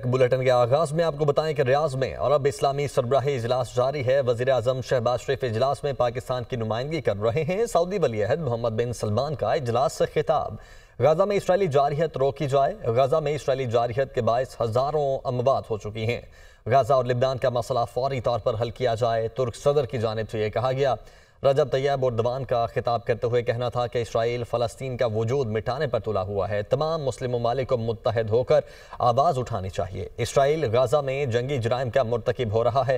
Bulletin کے آغاز میں آپ کو بتائیں کہ ریاض میں عرب اسلامی سربراہی اجلاس جاری ہے۔ وزیر اعظم شہباز شریف اجلاس میں پاکستان کی نمائندگی کر رہے ہیں۔ سعودی ولی عہد محمد بن سلمان کا اجلاس سے خطاب۔ غزہ میں اسرائیلی جارحیت روکی جائے۔ غزہ میں اسرائیلی جارحیت کے باعث ہزاروں اموات ہو چکی ہیں۔ غزہ اور لبنان کا مسئلہ فوری طور پر حل کیا جائے۔ ترک صدر کی جانب سے یہ کہا گیا۔ رجب طیب اردوان کا خطاب کرتے ہوئے کہنا تھا کہ اسرائیل فلسطین کا وجود مٹانے پر تلا ہوا ہے۔ تمام مسلم ممالک کو متحد ہو کر آواز اٹھانی چاہیے۔ اسرائیل غزہ میں جنگی جرائم کا مرتکب ہو رہا ہے۔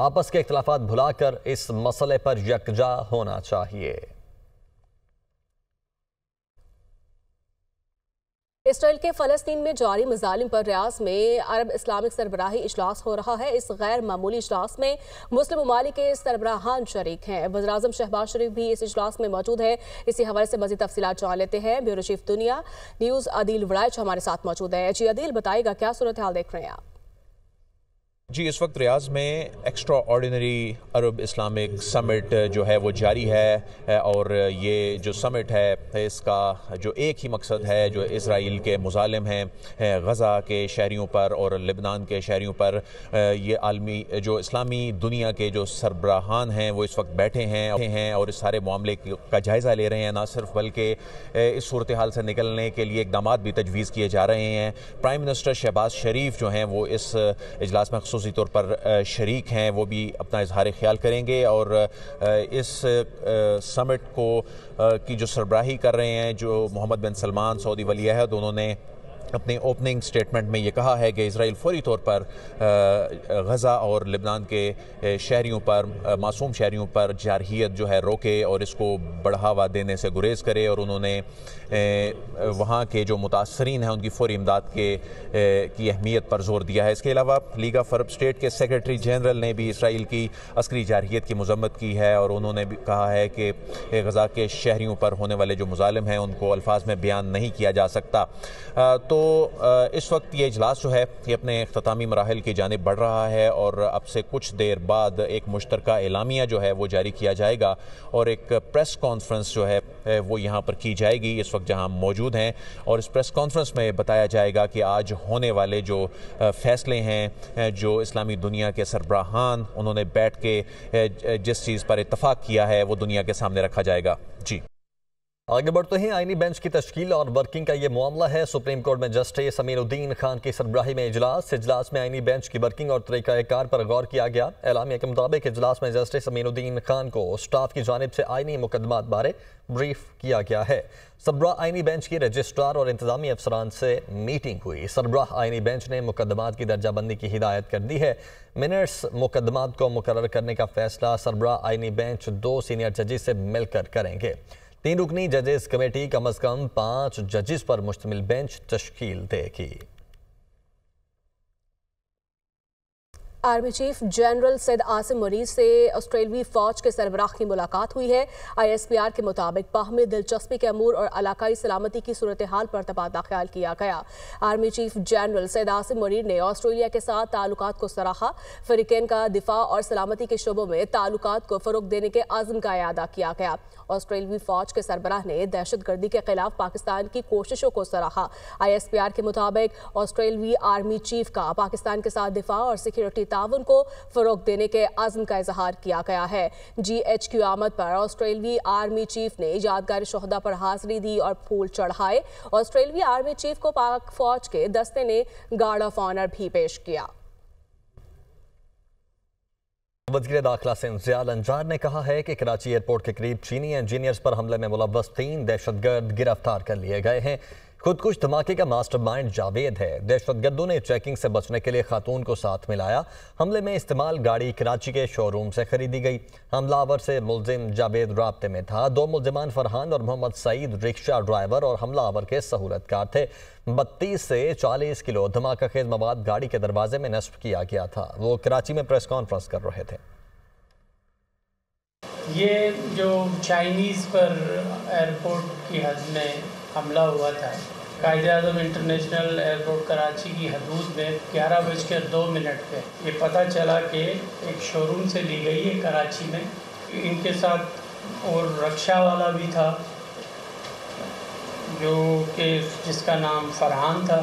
آپس کے اختلافات بھلا کر اس مسئلے پر یکجا ہونا چاہیے۔ اسرائیل کے فلسطین میں جاری مظالم پر ریاض میں عرب اسلامک سربراہی اجلاس ہو رہا ہے۔ اس غیر معمولی اجلاس میں مسلم ممالک کے سربراہان شریک ہیں۔ وزیر اعظم شہباز شریف بھی اس اجلاس میں موجود ہے۔ اسی حوالے سے مزید تفصیلات جان لیتے ہیں بیورو چیف دنیا نیوز عدیل وڑائچ ہمارے ساتھ موجود ہے۔ جی عدیل، بتائے گا کیا صورتحال دیکھ رہے ہیں آپ؟ جی، اس وقت ریاض میں ایکسٹرا آرڈینری عرب اسلامک سمٹ جو ہے وہ جاری ہے، اور یہ جو سمٹ ہے اس کا جو ایک ہی مقصد ہے، جو اسرائیل کے مظالم ہیں غزہ کے شہریوں پر اور لبنان کے شہریوں پر، یہ عالمی جو اسلامی دنیا کے جو سربراہان ہیں وہ اس وقت بیٹھے ہیں اور اس سارے معاملے کا جائزہ لے رہے ہیں، نہ صرف بلکہ اس صورتحال سے نکلنے کے لیے اقدامات بھی تجویز کیے جا رہے ہیں۔ پرائم منسٹر شہباز شریف جو ہیں وہ اس اجلاس میں خصوصی طور پر شریک ہیں، وہ بھی اپنا اظہار خیال کریں گے، اور اس سمٹ کی جو سربراہی کر رہے ہیں جو محمد بن سلمان سعودی ولی عہد، انہوں نے اپنے اوپننگ سٹیٹمنٹ میں یہ کہا ہے کہ اسرائیل فوری طور پر غزہ اور لبنان کے شہریوں پر، معصوم شہریوں پر جارحیت جو ہے روکے اور اس کو بڑھاوا دینے سے گریز کرے، اور انہوں نے وہاں کے جو متاثرین ہیں ان کی فوری امداد کی اہمیت پر زور دیا ہے۔ اس کے علاوہ لیگ آف عرب اسٹیٹ کے سیکرٹری جنرل نے بھی اسرائیل کی عسکری جارحیت کی مذمت کی ہے، اور انہوں نے بھی کہا ہے کہ غزہ کے شہریوں پر ہونے والے جو مظالم ہیں ان کو الفاظ میں بیان نہیں کیا جا سکتا۔ تو اس وقت یہ اجلاس جو ہے یہ اپنے اختتامی مراحل کی جانب بڑھ رہا ہے، اور اب سے کچھ دیر بعد ایک مشترکہ اعلامیہ جو ہے وہ جاری کیا جائے گا، اور ایک پریس کانفرنس جو ہے وہ یہاں پر کی جائے گی اس وقت جہاں ہم موجود ہیں، اور اس پریس کانفرنس میں بتایا جائے گا کہ آج ہونے والے جو فیصلے ہیں، جو اسلامی دنیا کے سربراہان انہوں نے بیٹھ کے جس چیز پر اتفاق کیا ہے وہ دنیا کے سامنے رکھا جائے گا۔ جی آگے بڑھتے ہیں۔ آئینی بینچ کی تشکیل اور ورکنگ کا یہ معاملہ ہے۔ سپریم کورٹ میں جسٹس امین الدین خان کی سربراہی میں اجلاس میں آئینی بینچ کی ورکنگ اور طریقہ کار پر غور کیا گیا۔ اعلامیہ کے مطابق اجلاس میں جسٹس امین الدین خان کو اسٹاف کی جانب سے آئینی مقدمات بارے بریف کیا گیا ہے۔ سربراہ آئینی بینچ کی رجسٹرار اور انتظامی افسران سے میٹنگ ہوئی۔ سربراہ آئینی بینچ نے مقدمات کی درجہ بندی کی ہدایت کر دی ہے۔ منٹس مقدمات کو مقرر کرنے کا فیصلہ سربراہ آئینی بینچ 2 سینئر ججز سے مل کر کریں گے۔ 3 رکنی ججز کمیٹی کم از کم 5 ججز پر مشتمل بینچ تشکیل دے گی۔ Army chief general Syed Asim Munir سے آسٹریلوی فوج کے سربراہ کی ملاقات ہوئی ہے۔ ISPR کے مطابق باہمی دلچسپی کے امور اور علاقائی سلامتی کی صورتحال پر تبادلہ خیال کیا گیا۔ Army chief general Syed Asim Munir نے آسٹریلیا کے ساتھ تعلقات کو سراہا۔ فریقین کا دفاع اور سلامتی کے شعبوں میں تعلقات کو فروغ دینے کے عزم کا اعادہ کیا گیا۔ آسٹریلوی فوج کے سربراہ نے دہشت گردی کے خلاف پاکستان کی کوششوں کو سراہا۔ ISPR کے مطابق آسٹریلوی آرمی چیف کا پاکستان کے ساتھ دفاع اور سیکیورٹی تعاون کو فروغ دینے کے عزم کا اظہار کیا گیا ہے۔ GHQ آمد پر آسٹریلوی آرمی چیف نے یادگار شہداء پر حاضری دی اور پھول چڑھائے۔ آسٹریلوی آرمی چیف کو پاک فوج کے دستے نے گارڈ آف آنر بھی پیش کیا۔ وزیر داخلہ سندھ ضیاء الانجار نے کہا ہے کہ کراچی ایئرپورٹ کے قریب چینی انجینئرز پر حملے میں ملوث 3 دہشت گرد گرفتار کر لیے گئے ہیں۔ خودکش دھماکے کا ماسٹر مائنڈ جاوید ہے۔ دہشت گردوں نے چیکنگ سے بچنے کے لیے خاتون کو ساتھ ملایا۔ حملے میں استعمال گاڑی کراچی کے شو روم سے خریدی گئی۔ حملہ آور سے ملزم جاوید رابطے میں تھا۔ 2 ملزمان فرحان اور محمد سعید رکشہ ڈرائیور اور حملہ آور کے سہولت کار تھے۔ 32 سے 40 کلو دھماکہ خیز مواد گاڑی کے دروازے میں نصب کیا گیا تھا۔ وہ کراچی میں پریس کانفرنس کر رہے تھے۔ یہ جو چائنیز پر ایئرپورٹ کی حد میں حملہ ہوا تھا، قائد اعظم انٹرنیشنل ایئرپورٹ کراچی کی حدود میں 11:02 پہ یہ پتہ چلا کہ ایک شو روم سے لی گئی ہے کراچی میں۔ ان کے ساتھ اور رکشہ والا بھی تھا جو کہ جس کا نام فرحان تھا،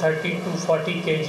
30 to 40 kg